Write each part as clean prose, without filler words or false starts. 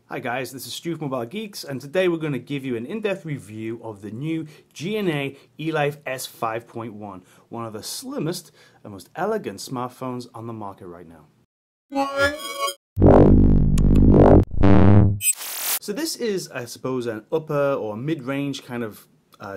Hi guys, this is Stu from Mobile Geeks, and today we're going to give you an in-depth review of the new Gionee Elife S5.1, one of the slimmest and most elegant smartphones on the market right now. So this is, I suppose, an upper or mid-range kind of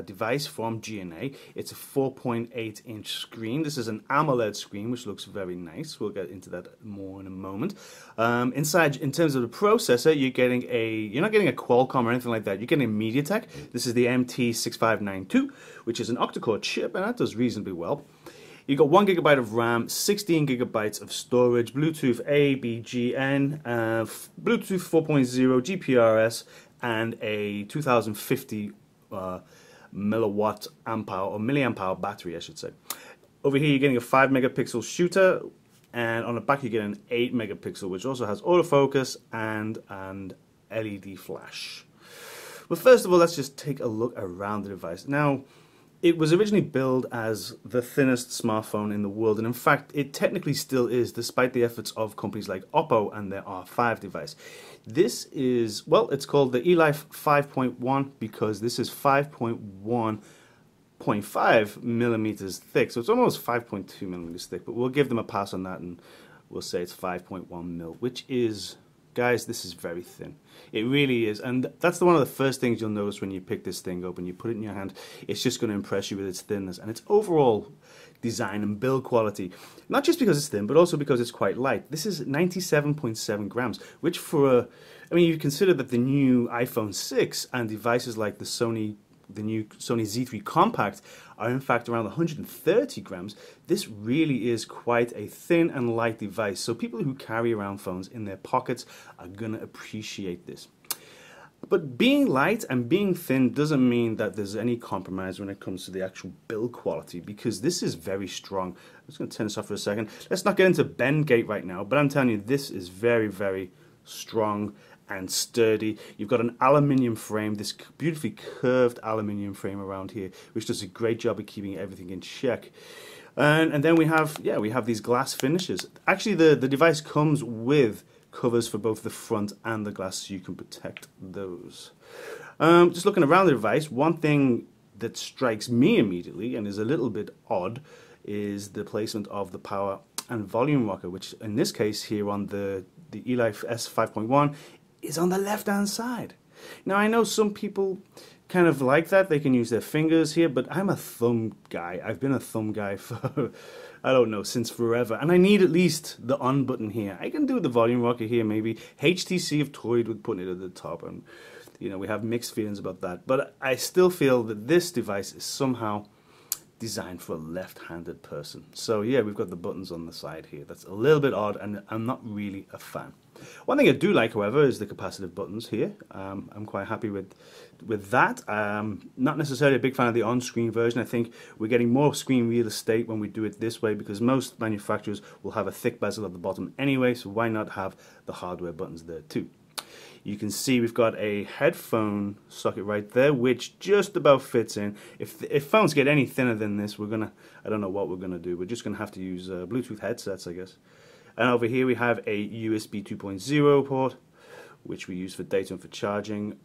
device from Gionee. It's a 4.8 inch screen. This is an AMOLED screen, which looks very nice. We'll get into that more in a moment. Inside, in terms of the processor, you're not getting a Qualcomm or anything like that. You're getting a MediaTek. This is the MT6592, which is an octa-core chip, and that does reasonably well. You've got 1 GB of RAM, 16 GB of storage, Bluetooth A, B, G, N, Bluetooth 4.0, GPRS, and a 2050 milliamp hour battery, I should say. Over here you're getting a 5 megapixel shooter, and on the back you get an 8 megapixel, which also has autofocus and LED flash. But first of all, let's just take a look around the device. Now, it was originally billed as the thinnest smartphone in the world, and in fact it technically still is, despite the efforts of companies like Oppo and their R5 device. This is, well, it's called the Elife 5.1 because this is 5.1.5 millimeters thick, so it's almost 5.2 millimeters thick, but we'll give them a pass on that and we'll say it's 5.1 mil, which is, guys, this is very thin. It really is, and that's one of the first things you'll notice when you pick this thing up and you put it in your hand. It's just going to impress you with its thinness and its overall design and build quality. Not just because it's thin, but also because it's quite light. This is 97.7 grams, which for I mean, you consider that the new iPhone 6 and devices like the new Sony Z3 Compact are in fact around 130 grams. This really is quite a thin and light device, so people who carry around phones in their pockets are going to appreciate this. But being light and being thin doesn't mean that there's any compromise when it comes to the actual build quality, because this is very strong. I'm just going to turn this off for a second. Let's not get into Bendgate right now, but I'm telling you, this is very, very strong and sturdy. You've got an aluminium frame, this beautifully curved aluminium frame around here, which does a great job of keeping everything in check. And then we have these glass finishes. Actually, the device comes with covers for both the front and the glass, so you can protect those. Just looking around the device, one thing that strikes me immediately and is a little bit odd is the placement of the power and volume rocker, which in this case here on the Elife S5.1 is on the left-hand side. Now, I know some people kind of like that. They can use their fingers here, but I'm a thumb guy. I've been a thumb guy for, I don't know, since forever. And I need at least the on button here. I can do the volume rocker here, maybe. HTC have toyed with putting it at the top, and you know, we have mixed feelings about that. But I still feel that this device is somehow designed for a left-handed person. So yeah, we've got the buttons on the side here. That's a little bit odd, and I'm not really a fan. One thing I do like, however, is the capacitive buttons here. I'm quite happy with that. Not necessarily a big fan of the on-screen version. I think we're getting more screen real estate when we do it this way, because most manufacturers will have a thick bezel at the bottom anyway, so why not have the hardware buttons there too? You can see we've got a headphone socket right there, which just about fits in. If phones get any thinner than this, I don't know what we're gonna do. We're just gonna have to use Bluetooth headsets, I guess. And over here we have a USB 2.0 port, which we use for data and for charging.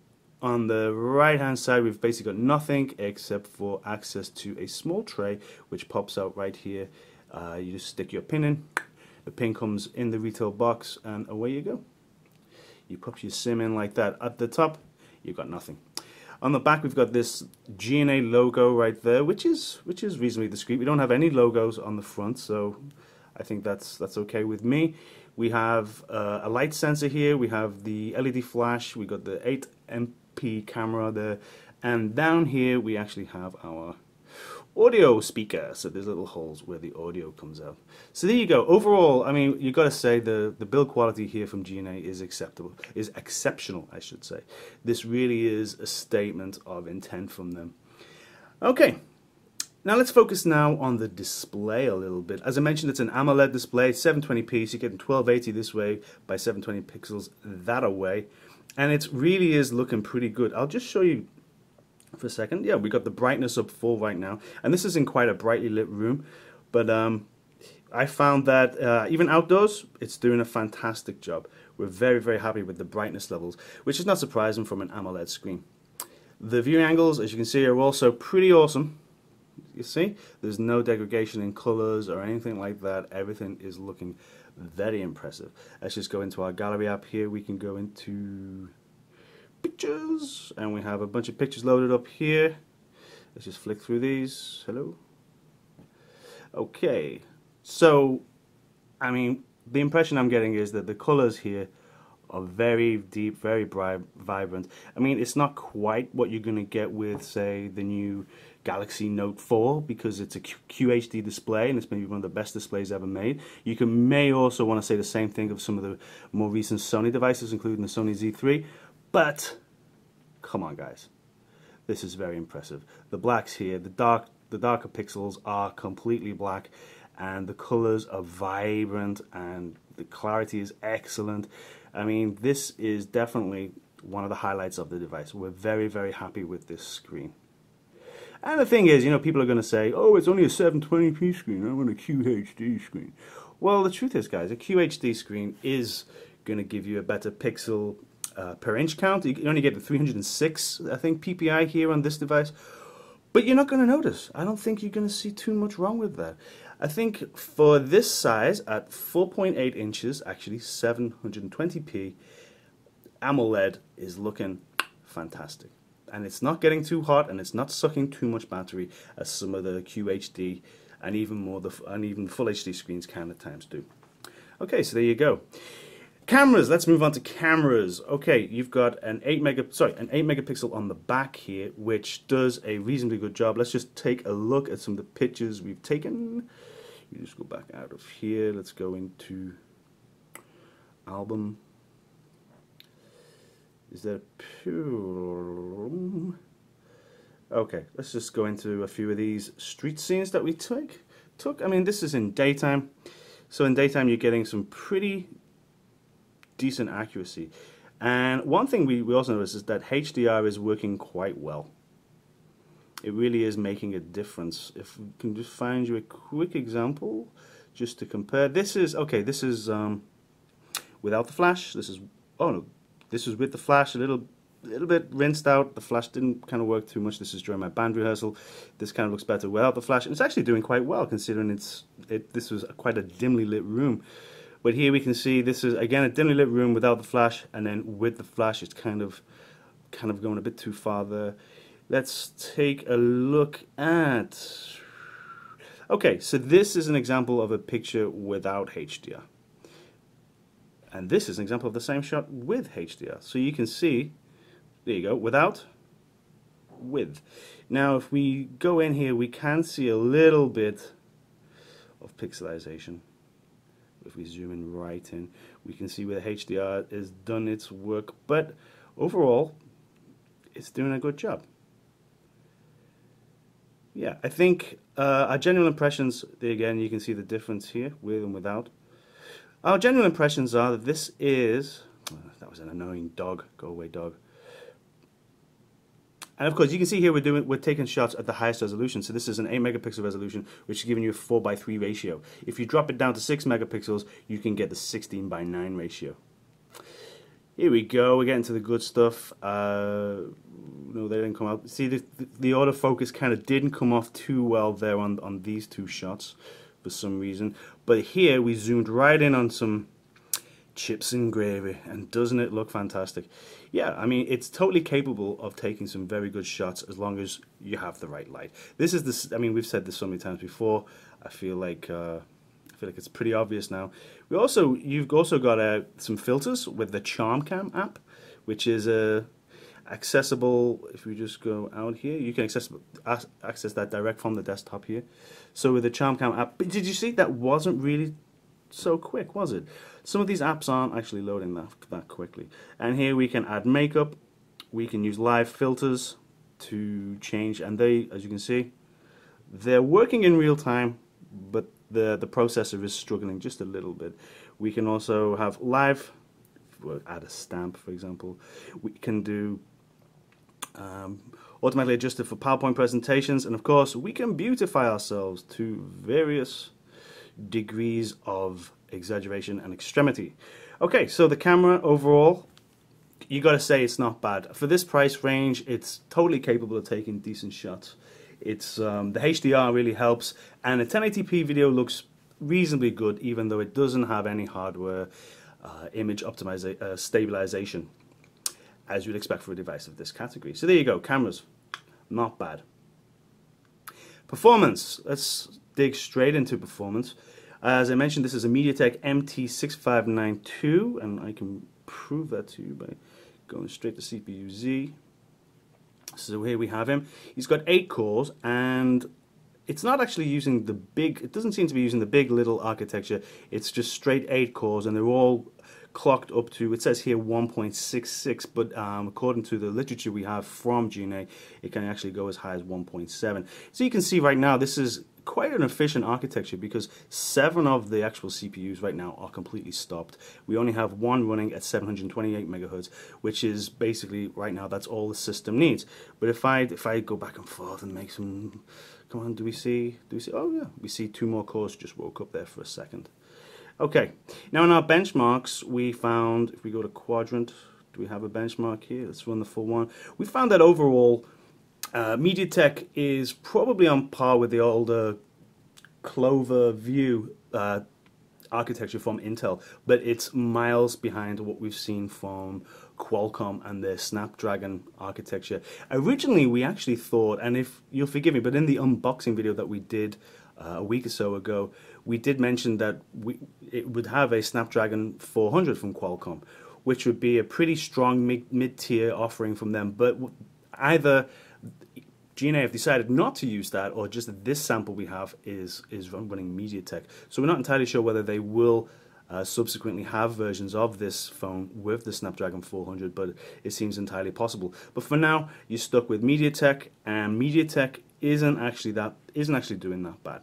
On the right hand side, we've basically got nothing except for access to a small tray, which pops out right here. You just stick your pin in. The pin comes in the retail box, and away you go. You pop your SIM in like that. At the top, you've got nothing. On the back, we've got this Gionee logo right there, which is reasonably discreet. We don't have any logos on the front, so I think that's okay with me. We have a light sensor here. We have the LED flash. We got the 8MP camera there, and down here we actually have our audio speaker, so there's little holes where the audio comes out. So there you go. Overall, I mean, you got to say the build quality here from Gionee is exceptional, I should say. This really is a statement of intent from them. Okay, now let's focus now on the display a little bit. As I mentioned, it's an AMOLED display, 720p, so you're getting 1280 this way by 720 pixels that away, and it really is looking pretty good. I'll just show you for a second. Yeah, we got the brightness up full right now, and this is in quite a brightly lit room, but I found that even outdoors it's doing a fantastic job. We're very, very happy with the brightness levels, which is not surprising from an AMOLED screen. The viewing angles, as you can see, are also pretty awesome. You see, there's no degradation in colors or anything like that. Everything is looking very impressive. Let's just go into our gallery app here. We can go into pictures, and we have a bunch of pictures loaded up here. Let's just flick through these. Hello. Okay, so I mean, the impression I'm getting is that the colors here are very deep, very bright, vibrant. I mean, it's not quite what you're going to get with, say, the new Galaxy Note 4, because it's a QHD display, and it's maybe one of the best displays ever made. You may also want to say the same thing of some of the more recent Sony devices, including the Sony Z3, but come on, guys. This is very impressive. The blacks here, the darker pixels are completely black, and the colors are vibrant, and the clarity is excellent. I mean, this is definitely one of the highlights of the device. We're very, very happy with this screen. And the thing is, you know, people are going to say, oh, it's only a 720p screen, I want a QHD screen. Well, the truth is, guys, a QHD screen is going to give you a better pixel per inch count. You can only get the 306, I think, PPI here on this device. But you're not going to notice. I don't think you're going to see too much wrong with that. I think for this size, at 4.8 inches, actually 720p, AMOLED is looking fantastic. And it's not getting too hot, and it's not sucking too much battery as some of the QHD and even Full HD screens can at times do. Okay, so there you go. Cameras, let's move on to cameras. Okay, you've got an 8 megapixel on the back here, which does a reasonably good job. Let's just take a look at some of the pictures we've taken. You just go back out of here. Let's go into album. Is there pure? Okay, let's just go into a few of these street scenes that we took. I mean, this is in daytime. So in daytime, you're getting some pretty decent accuracy. And one thing we also noticed is that HDR is working quite well. It really is making a difference. If we can just find you a quick example just to compare. This is without the flash. This is with the flash, a little bit rinsed out. The flash didn't kind of work too much. This is during my band rehearsal. This kind of looks better without the flash, and it's actually doing quite well considering this was quite a dimly lit room. But here we can see this is again a dimly lit room without the flash, and then with the flash it's kind of going a bit too far there. Let's take a look at... Okay, so this is an example of a picture without HDR. And this is an example of the same shot with HDR. So you can see, there you go, without, with. Now if we go in here, we can see a little bit of pixelization. If we zoom in right in, we can see where the HDR has done its work, but overall, it's doing a good job. Yeah, I think our general impressions, there again, you can see the difference here, with and without. Our general impressions are that this is, that was an annoying dog, go away dog. And of course, you can see here we're taking shots at the highest resolution. So this is an 8 megapixel resolution, which is giving you a 4:3 ratio. If you drop it down to 6 megapixels, you can get the 16:9 ratio. Here we go. We're getting to the good stuff. No, they didn't come out. See, the autofocus kind of didn't come off too well there on these two shots for some reason. But here we zoomed right in on some chips and gravy, and doesn't it look fantastic? Yeah, I mean, it's totally capable of taking some very good shots as long as you have the right light. This is this. I mean, we've said this so many times before. I feel like it's pretty obvious now. You've also got some filters with the CharmCam app, which is accessible. If we just go out here, you can access that direct from the desktop here. So with the CharmCam app, but did you see that wasn't really so quick, was it? Some of these apps aren't actually loading that quickly. And here we can add makeup, we can use live filters to change, and they, as you can see, they're working in real time, but the processor is struggling just a little bit. We can also have live, we'll add a stamp, for example. We can do automatically adjusted for PowerPoint presentations, and of course we can beautify ourselves to various degrees of exaggeration and extremity. Okay, so the camera overall, you got to say it's not bad. For this price range, it's totally capable of taking decent shots. It's the HDR really helps, and a 1080p video looks reasonably good, even though it doesn't have any hardware image optimization stabilization, as you'd expect for a device of this category. So there you go, cameras, not bad. Performance, let's dig straight into performance. As I mentioned, this is a MediaTek MT6592, and I can prove that to you by going straight to CPU-Z. So here we have him. He's got 8 cores, and it's not actually using the big, it doesn't seem to be using the big little architecture. It's just straight 8 cores, and they're all clocked up to, it says here 1.66, but according to the literature we have from Gionee, it can actually go as high as 1.7. So you can see right now this is quite an efficient architecture, because 7 of the actual CPUs right now are completely stopped. We only have 1 running at 728 megahertz, which is basically right now that's all the system needs. But if I go back and forth and make some, come on, do we see? Oh yeah, we see 2 more cores just woke up there for a second. Okay, now in our benchmarks, we found, if we go to quadrant, do we have a benchmark here? Let's run the full one. We found that overall, MediaTek is probably on par with the older Clover View architecture from Intel, but it's miles behind what we've seen from Qualcomm and their Snapdragon architecture. Originally, we actually thought, and if you'll forgive me, but in the unboxing video that we did a week or so ago, we did mention that it would have a Snapdragon 400 from Qualcomm, which would be a pretty strong mid-tier offering from them. But either Gionee have decided not to use that, or just this sample we have is running MediaTek. So we're not entirely sure whether they will subsequently have versions of this phone with the Snapdragon 400, but it seems entirely possible. But for now, you're stuck with MediaTek, and MediaTek isn't actually doing that bad.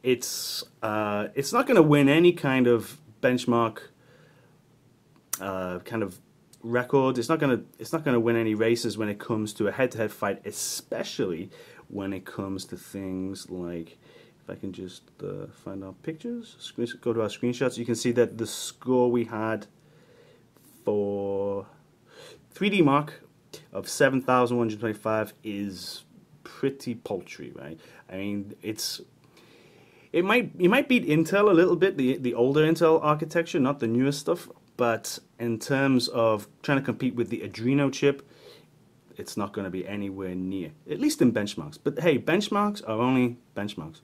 It's not going to win any kind of benchmark kind of record. It's not going to win any races when it comes to a head-to-head fight, especially when it comes to things like, if I can just find our pictures, go to our screenshots, you can see that the score we had for 3D Mark of 7,125 is pretty paltry, right? I mean, it might beat Intel a little bit, the older Intel architecture, not the newer stuff, but in terms of trying to compete with the Adreno chip, it's not going to be anywhere near, at least in benchmarks. But hey, benchmarks are only benchmarks.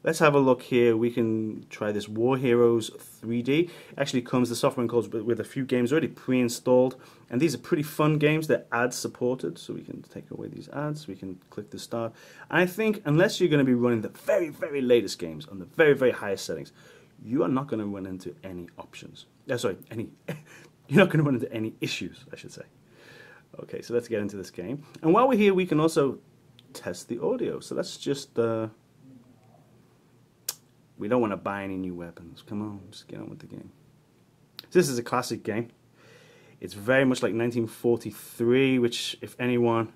Let's have a look here. We can try this War Heroes 3D. Actually comes, the software comes with a few games already pre-installed, and these are pretty fun games. They're ad supported, so we can take away these ads. We can click the start. I think unless you're going to be running the very, very latest games on the very, very highest settings, you are not going to run into any options. You're not going to run into any issues, I should say. Okay, so let's get into this game. And while we're here, we can also test the audio. So let's just we don't want to buy any new weapons. Come on, just get on with the game. This is a classic game. It's very much like 1943, which, if anyone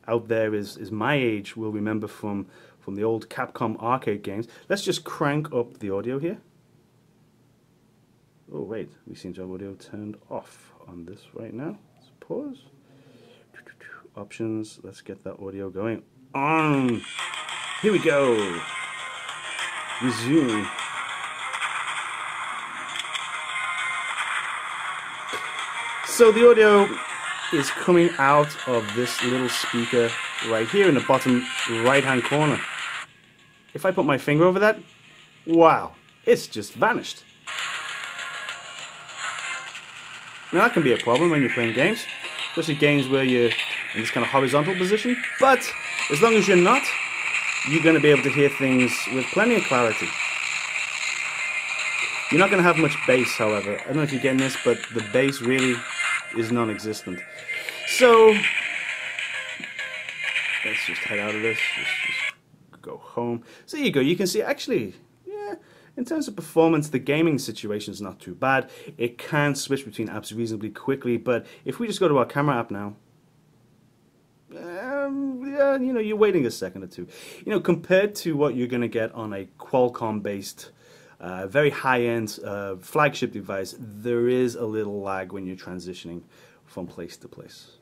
out there is my age, will remember from the old Capcom arcade games. Let's just crank up the audio here. Oh wait, we seem to have audio turned off on this right now. Let's pause. Options, let's get that audio going on. Here we go. Resume. So the audio is coming out of this little speaker right here in the bottom right hand corner. If I put my finger over that, wow, it's just vanished. Now that can be a problem when you're playing games, especially games where you're in this kind of horizontal position, but as long as you're not, you're going to be able to hear things with plenty of clarity. You're not going to have much bass, however. I don't know if you're getting this, but the bass really is non-existent. So let's just head out of this, just go home. So there you go, you can see actually, yeah, in terms of performance, the gaming situation is not too bad. It can switch between apps reasonably quickly, but if we just go to our camera app now, yeah, you know, you're waiting a second or two. You know, compared to what you're going to get on a Qualcomm-based very high-end flagship device, there is a little lag when you're transitioning from place to place.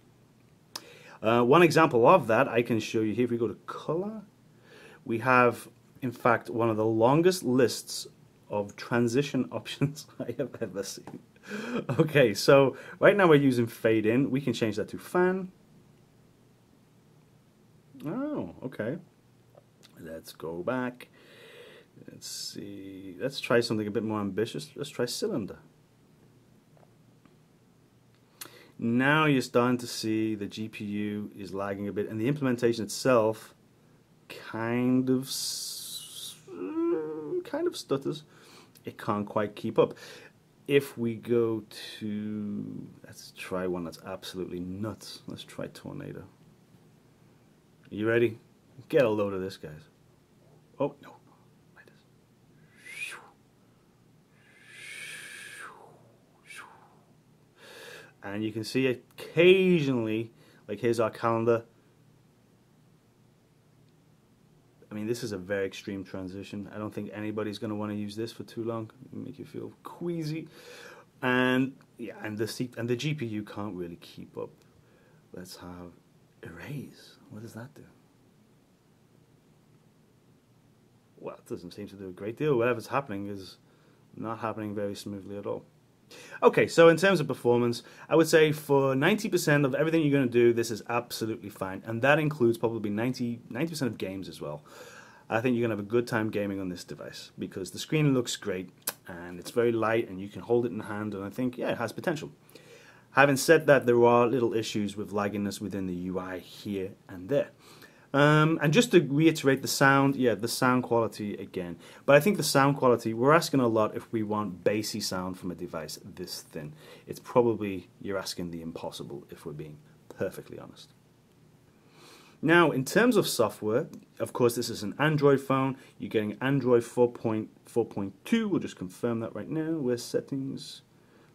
One example of that I can show you here. If we go to color, we have, in fact, one of the longest lists of transition options I have ever seen. Okay, so right now we're using fade in. We can change that to fan. Oh, okay. Let's go back. Let's see. Let's try something a bit more ambitious. Let's try cylinder. Now you're starting to see the GPU is lagging a bit, and the implementation itself kind of stutters. It can't quite keep up. If we go to, let's try one that's absolutely nuts. Let's try tornado. You ready? Get a load of this, guys. Oh, no. Like this. And you can see occasionally, like here's our calendar. I mean, this is a very extreme transition. I don't think anybody's going to want to use this for too long. It'll make you feel queasy. And yeah, and the GPU can't really keep up. Let's have erase. What does that do? Well, it doesn't seem to do a great deal. Whatever's happening is not happening very smoothly at all. Okay, so in terms of performance, I would say for 90% of everything you're going to do, this is absolutely fine. And that includes probably 90% of games as well. I think you're going to have a good time gaming on this device because the screen looks great and it's very light and you can hold it in the hand, and I think, yeah, it has potential. Having said that, there are little issues with lagginess within the UI here and there. And just to reiterate the sound, yeah, the sound quality again. But I think the sound quality, we're asking a lot if we want bassy sound from a device this thin. It's probably, you're asking the impossible if we're being perfectly honest. Now, in terms of software, of course, this is an Android phone. You're getting Android 4.4.2. We'll just confirm that right now. Where's settings?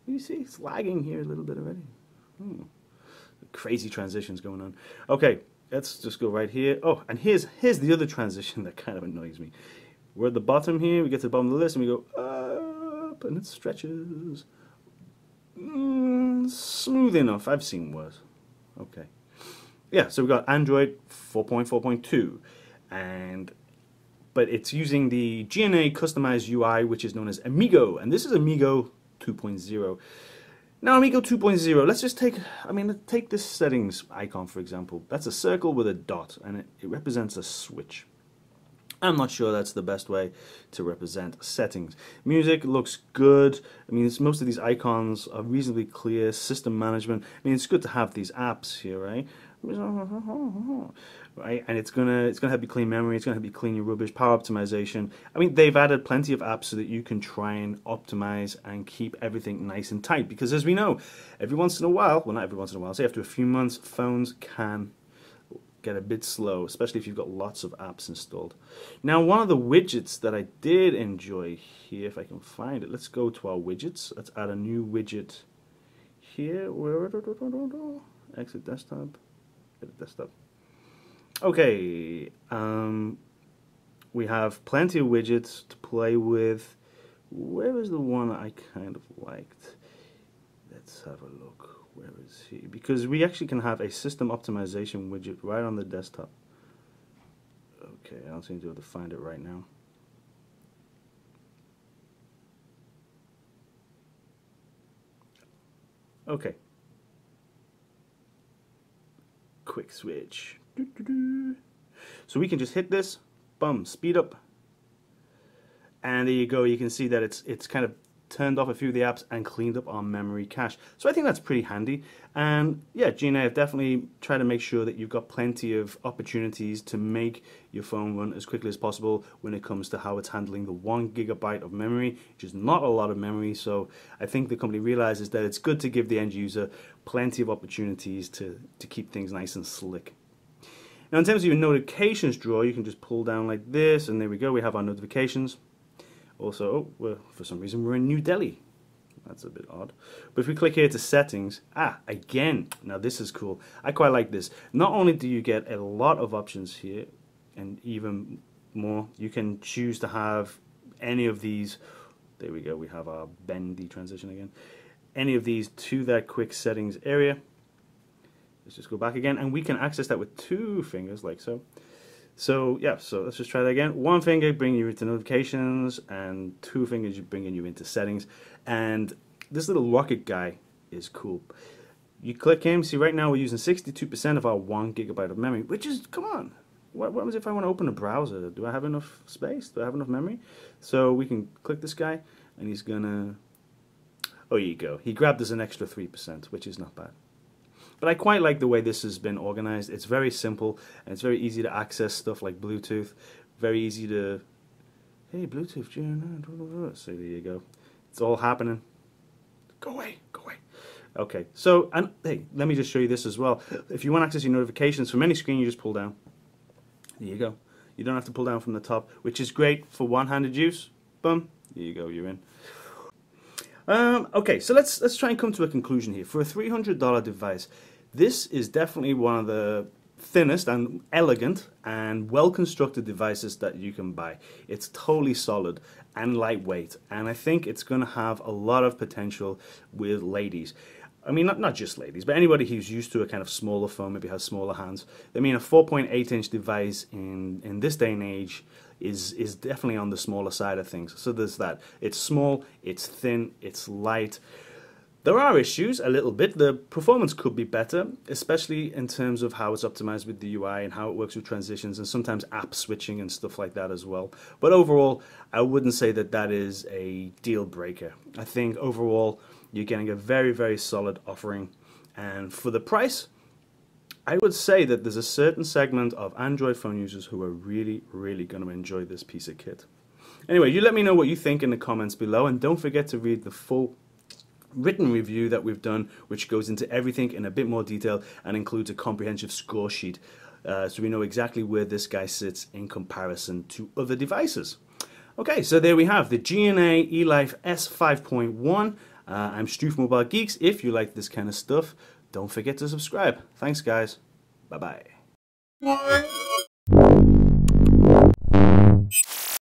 You see, it's lagging here a little bit already. Crazy transitions going on. Okay. Let's just go right here. Oh, and here's the other transition that kind of annoys me. We're at the bottom here. We get to the bottom of the list, and we go up, and it stretches. Smooth enough. I've seen worse. Okay. Yeah, so we've got Android 4.4.2, but it's using the Gionee customized UI, which is known as Amigo, and this is Amigo 2.0. Now, Amigo 2.0, let's just take this settings icon, for example. That's a circle with a dot, and it represents a switch. I'm not sure that's the best way to represent settings. Music looks good. I mean, most of these icons are reasonably clear. System management. I mean, it's good to have these apps here, right? Right, and it's gonna help you clean memory. It's gonna help you clean your rubbish. Power optimization. I mean, they've added plenty of apps so that you can try and optimize and keep everything nice and tight. Because as we know, every once in a while, well, not every once in a while, say after a few months, phones can get a bit slow, especially if you've got lots of apps installed. Now, one of the widgets that I did enjoy here, if I can find it, let's go to our widgets. Let's add a new widget here. Exit desktop. Edit desktop. Okay, we have plenty of widgets to play with. Where is the one I kind of liked? Let's have a look. Where is he? Because we actually can have a system optimization widget right on the desktop. Okay, I don't seem to be able to find it right now. Okay. Quick switch. So we can just hit this, boom, speed up, and there you go. You can see that it's kind of turned off a few of the apps and cleaned up our memory cache. So I think that's pretty handy. And yeah, Gionee have definitely tried to make sure that you've got plenty of opportunities to make your phone run as quickly as possible when it comes to how it's handling the 1 GB of memory, which is not a lot of memory. So I think the company realizes that it's good to give the end user plenty of opportunities to keep things nice and slick. Now, in terms of your notifications drawer, you can just pull down like this, and there we go. We have our notifications. Also, oh, well, for some reason, we're in New Delhi. That's a bit odd. But if we click here to settings, again, now this is cool. I quite like this. Not only do you get a lot of options here, and even more, you can choose to have any of these There we go, we have our bendy transition again. Any of these to that quick settings area. Let's just go back again, and we can access that with 2 fingers, like so. So yeah, so let's just try that again. 1 finger bringing you into notifications, and 2 fingers bringing you into settings. And this little rocket guy is cool. You click him, see right now we're using 62% of our 1 gigabyte of memory, which is, come on. What happens if I want to open a browser? Do I have enough space? Do I have enough memory? So we can click this guy, and he's gonna, oh, here you go. He grabbed us an extra 3%, which is not bad. But I quite like the way this has been organized. It's very simple, and it's very easy to access stuff like Bluetooth. Very easy to, hey, Bluetooth, so there you go. It's all happening. Go away, go away. Okay, so, and hey, let me just show you this as well. If you want to access your notifications from any screen, you just pull down. There you go. You don't have to pull down from the top, which is great for one-handed use. Boom, there you go, you're in. Okay, so let's try and come to a conclusion here. For a $300 device, this is definitely one of the thinnest and elegant and well-constructed devices that you can buy. It's totally solid and lightweight, and I think it's going to have a lot of potential with ladies. I mean, not just ladies, but anybody who's used to a kind of smaller phone, maybe has smaller hands. I mean, a 4.8-inch device in this day and age is definitely on the smaller side of things. So there's that. It's small, it's thin, it's light. There are issues a little bit. The performance could be better, especially in terms of how it's optimized with the UI and how it works with transitions and sometimes app switching and stuff like that as well. But overall, I wouldn't say that that is a deal breaker. I think overall, you're getting a very, very solid offering. And for the price, I would say that there's a certain segment of Android phone users who are really, really going to enjoy this piece of kit. Anyway, you let me know what you think in the comments below, and don't forget to read the full written review that we've done, which goes into everything in a bit more detail and includes a comprehensive score sheet, so we know exactly where this guy sits in comparison to other devices. Okay, so there we have the Gionee Elife S5.1. I'm Stu from Mobile Geeks. If you like this kind of stuff, don't forget to subscribe. Thanks, guys. Bye-bye.